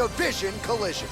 division collision.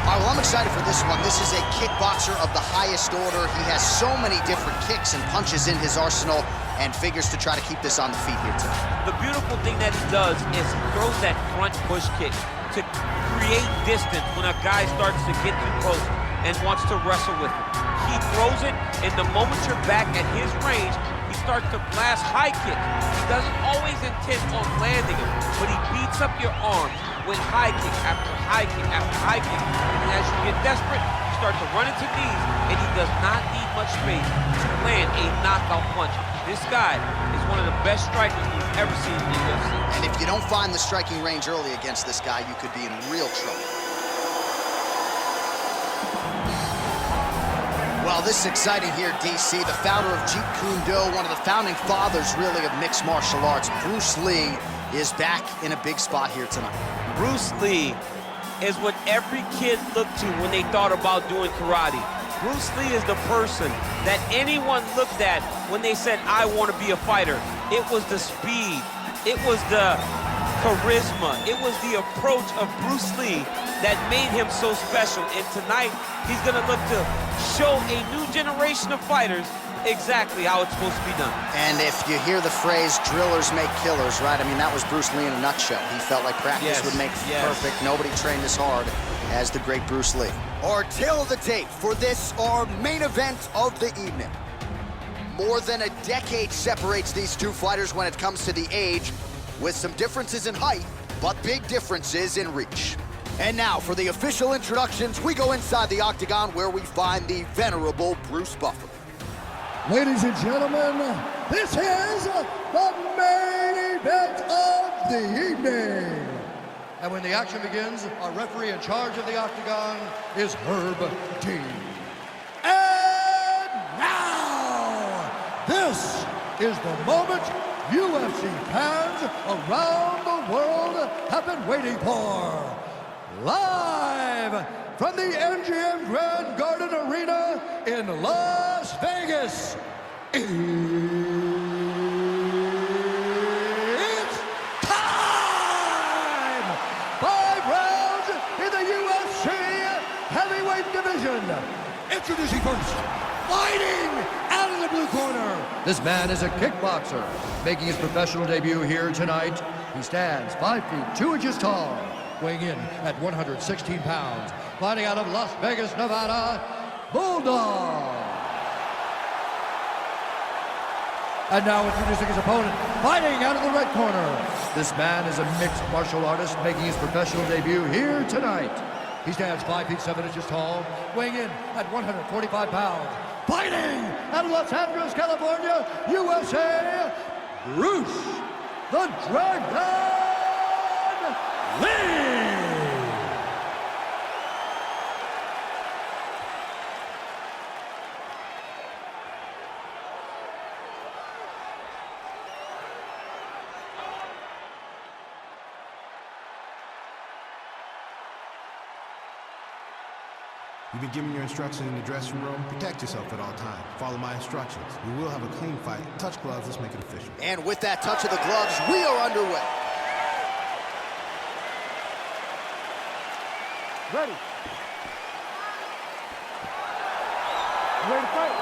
Well, I'm excited for this one. This is a kickboxer of the highest order. He has so many different kicks and punches in his arsenal and figures to try to keep this on the feet here tonight. The beautiful thing that he does is he throws that front push kick to create distance when a guy starts to get too close and wants to wrestle with him. He throws it, and the moment you're back at his range, he starts to blast high kicks. He doesn't always intend on landing them, but he beats up your arms with high kick after high kick after high kick. And as you get desperate, you start to run into knees, and he does not need much space to land a knockout punch. This guy is one of the best strikers we've ever seen in the UFC. And if you don't find the striking range early against this guy, you could be in real trouble. Well, this is exciting here, DC. The founder of Jeet Kune Do, one of the founding fathers, really, of mixed martial arts, Bruce Lee, is back in a big spot here tonight. Bruce Lee is what every kid looked to when they thought about doing karate. Bruce Lee is the person that anyone looked at when they said, I want to be a fighter. It was the speed, it was the charisma, it was the approach of Bruce Lee that made him so special. And tonight, he's gonna look to show a new generation of fighters exactly how it's supposed to be done. And if you hear the phrase, drillers make killers, right? I mean, that was Bruce Lee in a nutshell. He felt like practice would make perfect. Nobody trained as hard as the great Bruce Lee. Our tale of the tape for this, our main event of the evening. More than a decade separates these two fighters when it comes to the age, with some differences in height, but big differences in reach. And now, for the official introductions, we go inside the octagon where we find the venerable Bruce Buffer. Ladies and gentlemen, this is the main event of the evening. And when the action begins, our referee in charge of the octagon is Herb Dean. And now, this is the moment UFC fans around the world have been waiting for. Live from the MGM Grand Garden Arena in Las Vegas, it's time! 5 rounds in the UFC heavyweight division. Introducing first, fighting out of the blue corner. This man is a kickboxer, making his professional debut here tonight. He stands 5 feet 2 inches tall, weighing in at 116 pounds, fighting out of Las Vegas, Nevada, Bulldog. And now introducing his opponent, fighting out of the red corner. This man is a mixed martial artist, making his professional debut here tonight. He stands 5 feet 7 inches tall, weighing in at 145 pounds, fighting out of Los Angeles, California, USA, Bruce the Dragon Lee! You've been given your instructions in the dressing room. Protect yourself at all times. Follow my instructions. We will have a clean fight. Touch gloves. Let's make it official. And with that touch of the gloves, we are underway. Ready. Ready to fight.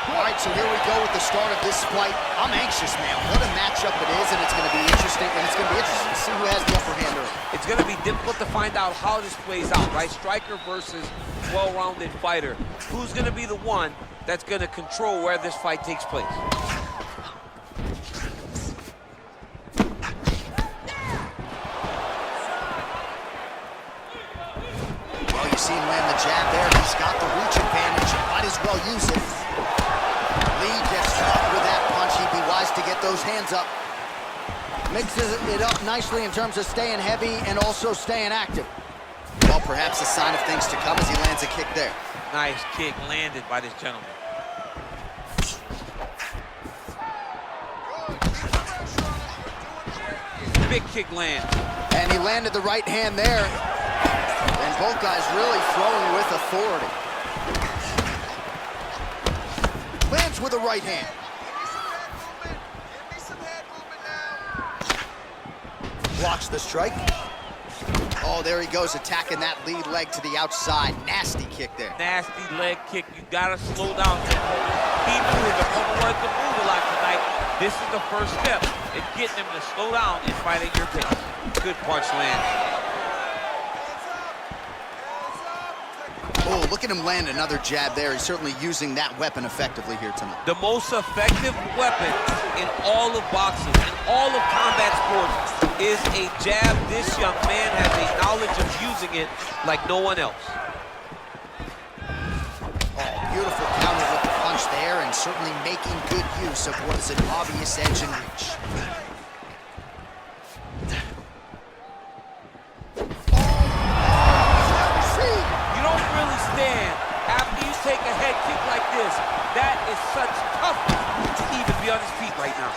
All right, so here we go with the start of this fight. I'm anxious, man. What a matchup it is, and it's going to be interesting. And it's going to be interesting to see who has the upper hand early. It's going to be difficult to find out how this plays out, right? Striker versus well-rounded fighter. Who's going to be the one that's going to control where this fight takes place? Well, you see him land the jab there. He's got the reach advantage. Might as well use it. Lee gets caught with that punch. He'd be wise to get those hands up. Mixes it up nicely in terms of staying heavy and also staying active. Well, perhaps a sign of things to come as he lands a kick there. Nice kick landed by this gentleman. Big kick land. And he landed the right hand there. And both guys really throwing with authority. Lands with a right hand. Blocks the strike. Oh, there he goes, attacking that lead leg to the outside. Nasty kick there. Nasty leg kick. You gotta slow down. He knew his opponent wanted to move a lot tonight. This is the first step in getting him to slow down and fight at your pace. Good punch lands. Oh, look at him land another jab there. He's certainly using that weapon effectively here tonight. The most effective weapon in all of boxing, in all of combat sports, is a jab. This young man has a knowledge of using it like no one else. Oh, beautiful counter with the punch there, and certainly making good use of what is an obvious edge and reach. You don't really stand after you take a head kick like this. That is such toughness to even be on his feet right now.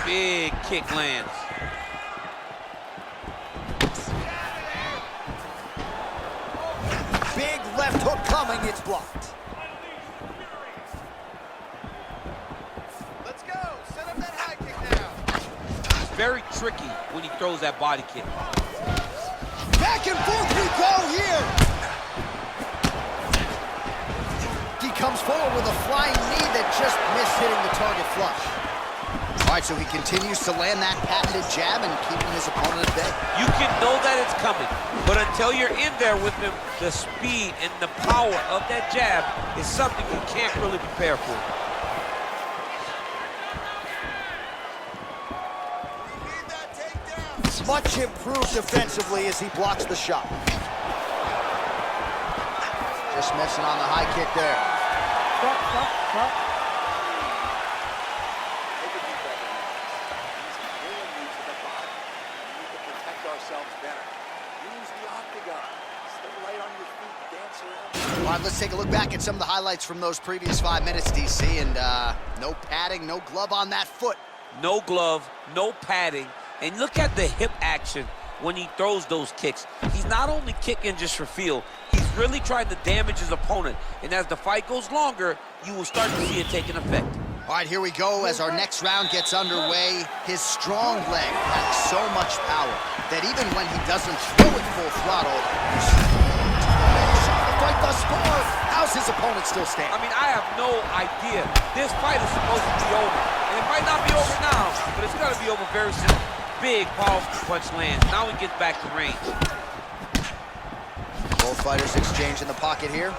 Big kick lands. Big left hook coming, it's blocked. Let's go, set up that high kick now. It's very tricky when he throws that body kick. Back and forth we go here. He comes forward with a flying knee that just missed hitting the target flush. All right, so he continues to land that patented jab and keeping his opponent at bay. You can know that it's coming, but until you're in there with him, the speed and the power of that jab is something you can't really prepare for. Much improved defensively as he blocks the shot. Just missing on the high kick there. All right, let's take a look back at some of the highlights from those previous 5 minutes, DC, and no padding, no glove on that foot. No glove, no padding, and look at the hip action when he throws those kicks. He's not only kicking just for feel, he's really trying to damage his opponent, and as the fight goes longer, you will start to see it taking effect. All right, here we go as our next round gets underway. His strong leg packs so much power that even when he doesn't throw it full throttle, fight thus far, how's his opponent still standing? I mean, I have no idea. This fight is supposed to be over, and it might not be over now, but it's gonna be over very soon. Big, powerful punch lands. Now he gets back to range. Both fighters exchange in the pocket here.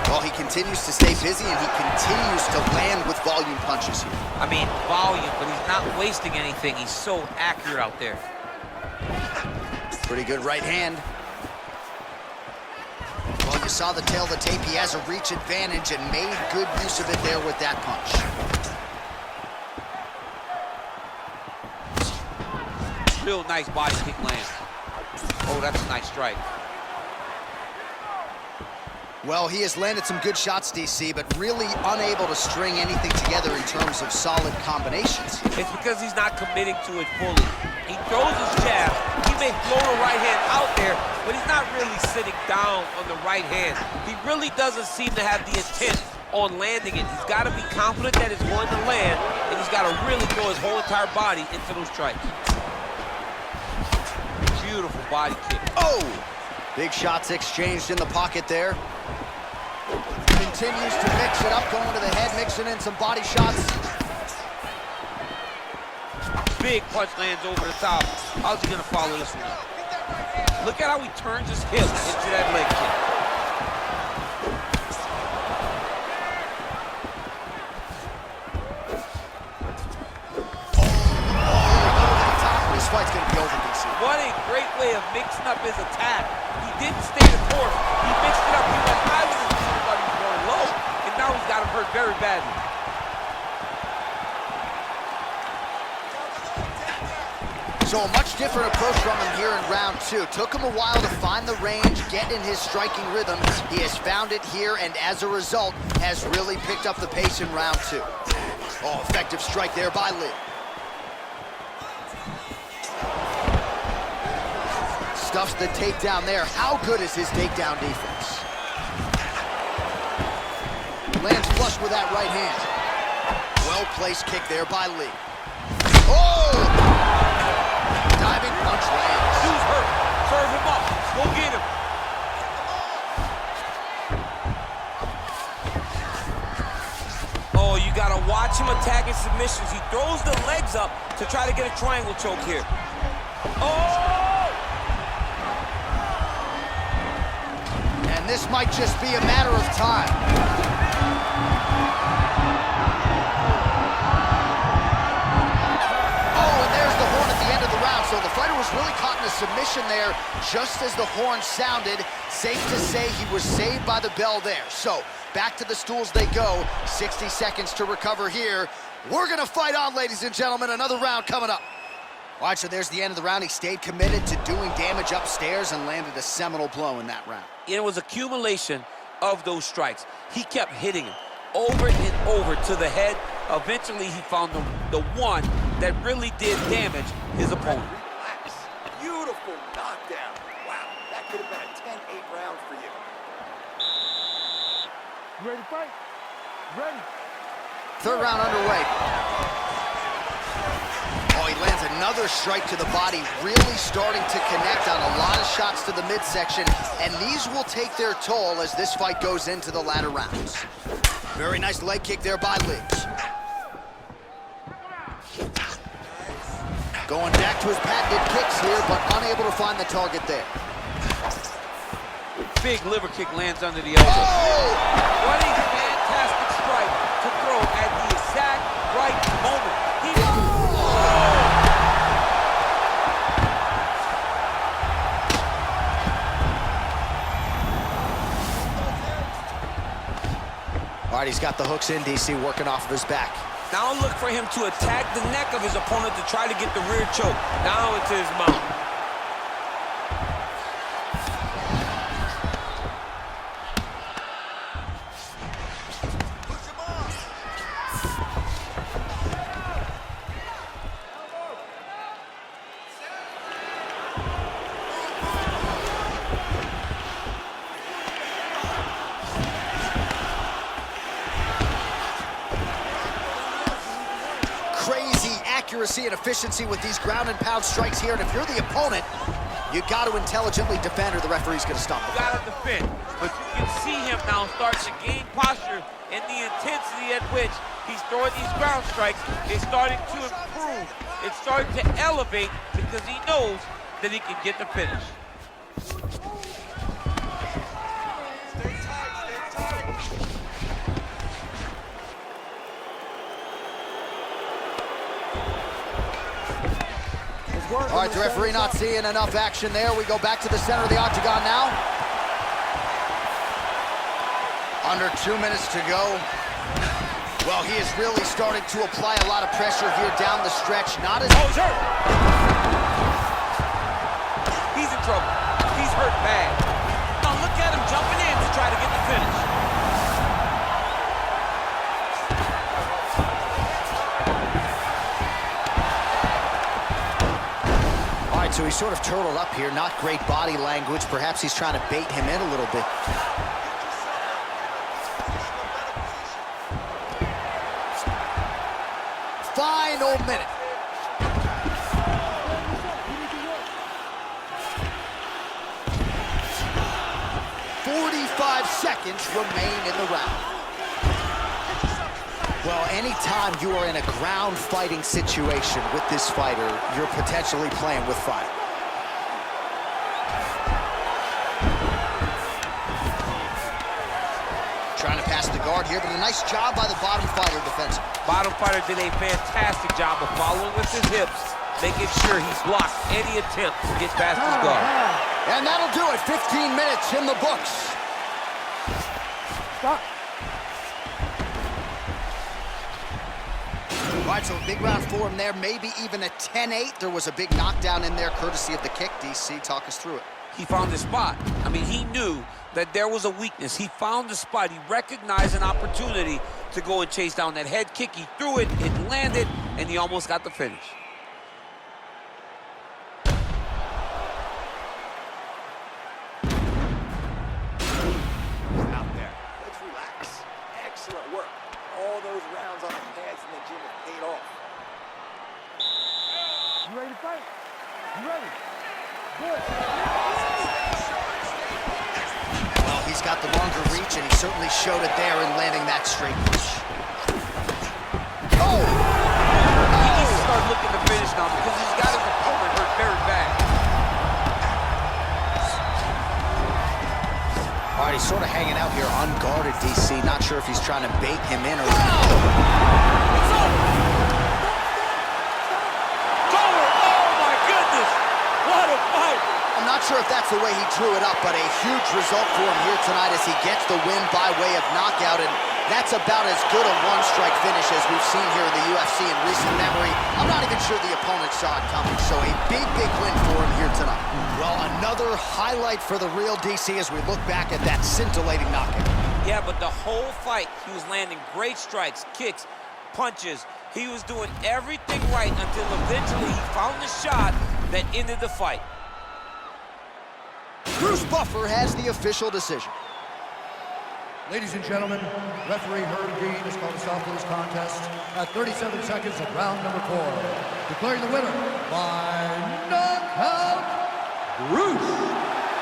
Well, he continues to stay busy, and he continues to land with volume punches here. I mean, volume, but he's not wasting anything. He's so accurate out there. Pretty good right hand. Well, you saw the tail of the tape. He has a reach advantage and made good use of it there with that punch. Real nice body kick lands. Oh, that's a nice strike. Well, he has landed some good shots, DC, but really unable to string anything together in terms of solid combinations. It's because he's not committing to it fully. He throws his jab. He may throw the right hand out there, but he's not really sitting down on the right hand. He really doesn't seem to have the intent on landing it. He's got to be confident that it's going to land, and he's got to really throw his whole entire body into those strikes. Beautiful body kick. Oh! Big shots exchanged in the pocket there. Continues to mix it up, going to the head, mixing in some body shots. Big punch lands over the top. How's he gonna follow this one? Look at how he turns his hip into that leg kick. This fight's gonna be over, DC. What a great way of mixing up his attack. He didn't stay the course. He mixed it up. He went high with his feet, but he's going low, and now he's got him hurt very badly. So a much different approach from him here in round 2. Took him a while to find the range, get in his striking rhythm. He has found it here, and as a result, has really picked up the pace in round 2. Oh, effective strike there by Lee. stuffs the takedown there. How good is his takedown defense? Lands flush with that right hand. Well-placed kick there by Lee. Oh! Diving punch lands. Dude's hurt. Serve him up. Go get him. Oh, you gotta watch him attacking submissions. He throws the legs up to try to get a triangle choke here. Oh! And this might just be a matter of time. So the fighter was really caught in a submission there just as the horn sounded. Safe to say he was saved by the bell there. So back to the stools they go. 60 seconds to recover here. We're gonna fight on, ladies and gentlemen. Another round coming up. All right, so there's the end of the round. He stayed committed to doing damage upstairs and landed a seminal blow in that round. It was accumulation of those strikes. He kept hitting him over and over to the head. Eventually, he found the one that really did damage his opponent. Relax. Beautiful knockdown. Wow, that could have been a 10-8 round for you. Ready to fight? Ready. Third round underway. Oh, he lands another strike to the body, really starting to connect on a lot of shots to the midsection, and these will take their toll as this fight goes into the latter rounds. Very nice leg kick there by Lee. Going back to his patented kicks here, but unable to find the target there. Big liver kick lands under the elbow. Oh! What a fantastic strike to throw at the exact right moment. All right, he's got the hooks in, DC, working off of his back. Now look for him to attack the neck of his opponent to try to get the rear choke. Now into his mouth. Accuracy and efficiency with these ground and pound strikes here, and if you're the opponent, you got to intelligently defend or the referee's going to stop him. You got to defend, but you can see him now start to gain posture, and the intensity at which he's throwing these ground strikes is starting to improve. It's starting to elevate because he knows that he can get the finish. All right, the referee not seeing enough action there. We go back to the center of the octagon now. Under 2 minutes to go. Well, he is really starting to apply a lot of pressure here down the stretch. Not as... Oh, he's hurt! He's in trouble. He's hurt bad. Now look at him jumping in to try to get the finish. So he's sort of turtled up here, not great body language. Perhaps he's trying to bait him in a little bit. Final minute. 45 seconds remain in the round. Well, anytime you are in a ground fighting situation with this fighter, you're potentially playing with fire. Trying to pass the guard here, but a nice job by the bottom fighter defensively. Bottom fighter did a fantastic job of following with his hips, making sure he's blocked any attempt to get past his guard. And that'll do it. 15 minutes in the books. Stop. All right, so a big round for him there, maybe even a 10-8. There was a big knockdown in there, courtesy of the kick. DC, talk us through it. He found his spot. I mean, he knew that there was a weakness. He found the spot. He recognized an opportunity to go and chase down that head kick. He threw it, it landed, and he almost got the finish. certainly showed it there in landing that straight punch. Oh! He needs to start looking to finish now because he's got his opponent hurt very bad. All right, he's sort of hanging out here unguarded, DC. Not sure if he's trying to bait him in or... I'm not sure if that's the way he drew it up, but a huge result for him here tonight as he gets the win by way of knockout, and that's about as good a one-strike finish as we've seen here in the UFC in recent memory. I'm not even sure the opponent saw it coming, so a big, big win for him here tonight. Well, another highlight for the real DC as we look back at that scintillating knockout. Yeah, but the whole fight, he was landing great strikes, kicks, punches. He was doing everything right until eventually he found the shot that ended the fight. Bruce Buffer has the official decision. Ladies and gentlemen, referee Herb Dean has called a stop to this contest at 37 seconds of round number 4, declaring the winner by knockout, Bruce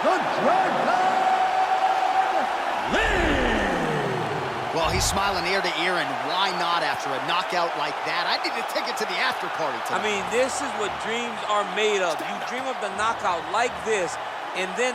the Dragon Lee! Well, he's smiling ear to ear, and why not after a knockout like that? I need a ticket to the after party tonight. I mean, this is what dreams are made of. You dream of the knockout like this, and then